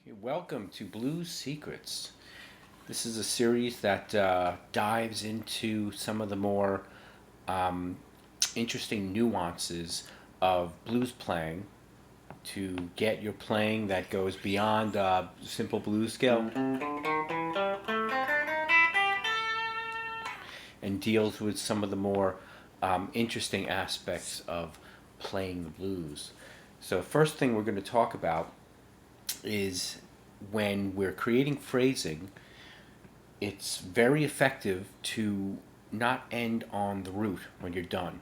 Welcome to Blues Secrets. This is a series that dives into some of the more interesting nuances of blues playing to get your playing that goes beyond simple blues scale and deals with some of the more interesting aspects of playing the blues. So, first thing we're going to talk about is when we're creating phrasing, it's very effective to not end on the root when you're done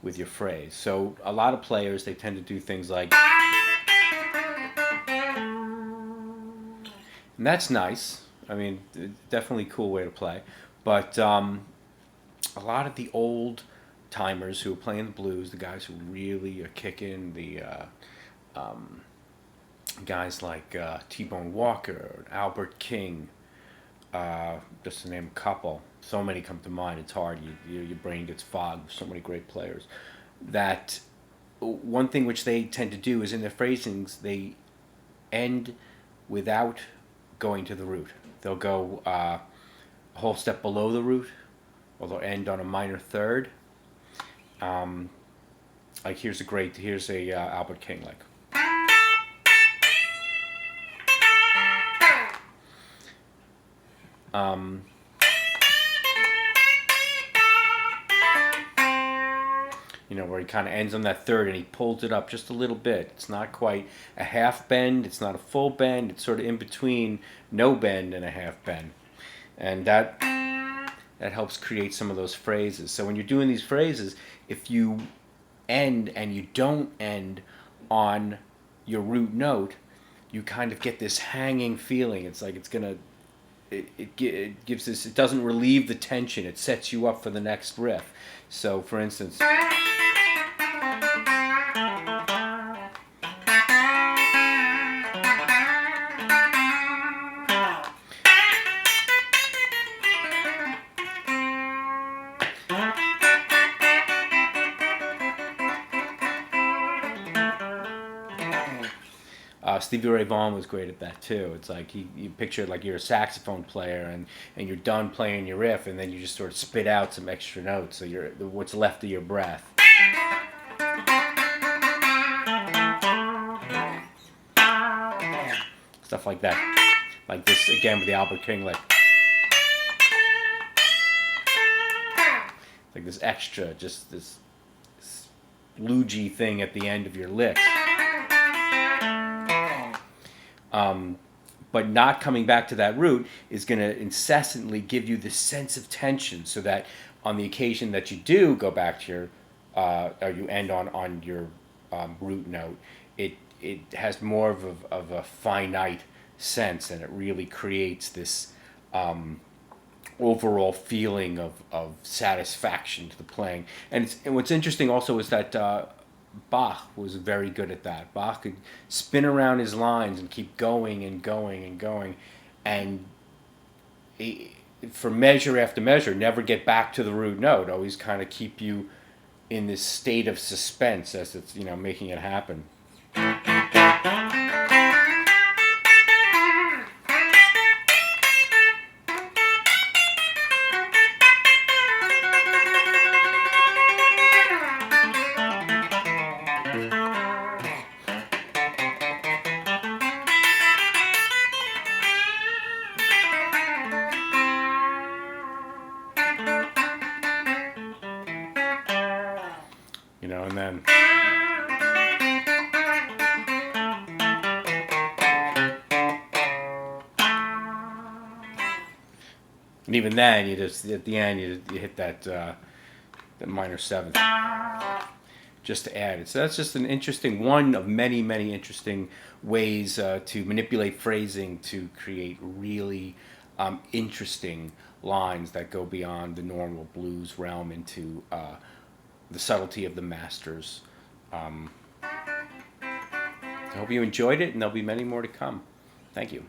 with your phrase. So a lot of players, they tend to do things like, and that's nice. I mean, definitely a cool way to play. But a lot of the old timers who are playing the blues, the guys who really are kicking, the guys like T-Bone Walker, Albert King, just to name a couple. So many come to mind. It's hard. Your brain gets fogged with so many great players. That one thing which they tend to do is in their phrasings, they end without going to the root. They'll go a whole step below the root, or they'll end on a minor third. Like here's a Albert King like. Where he kind of ends on that third and he pulls it up just a little bit. It's not quite a half bend, it's not a full bend, it's sort of in between no bend and a half bend. And that helps create some of those phrases. So when you're doing these phrases, if you end and you don't end on your root note, you kind of get this hanging feeling. It's like it's gonna it gives this, it doesn't relieve the tension, it sets you up for the next riff. So for instance, Stevie Ray Vaughan was great at that too. It's like you picture like you're a saxophone player and you're done playing your riff and then you just sort of spit out some extra notes. So you're what's left of your breath. Stuff like that. Like this again with the Albert King, like this extra, just this bluesy thing at the end of your licks. But not coming back to that root is going to incessantly give you this sense of tension, so that on the occasion that you do go back to your, or you end on your root note, it has more of a finite sense, and it really creates this overall feeling of satisfaction to the playing. And what's interesting also is that Bach was very good at that. Bach could spin around his lines and keep going and going and going, and for measure after measure, never get back to the root note. Always kind of keep you in this state of suspense as it's making it happen. And then and even then, you just at the end you hit that minor seventh just to add it. So that's just an interesting one of many interesting ways to manipulate phrasing to create really interesting lines that go beyond the normal blues realm into the subtlety of the masters. I hope you enjoyed it, and there'll be many more to come. Thank you.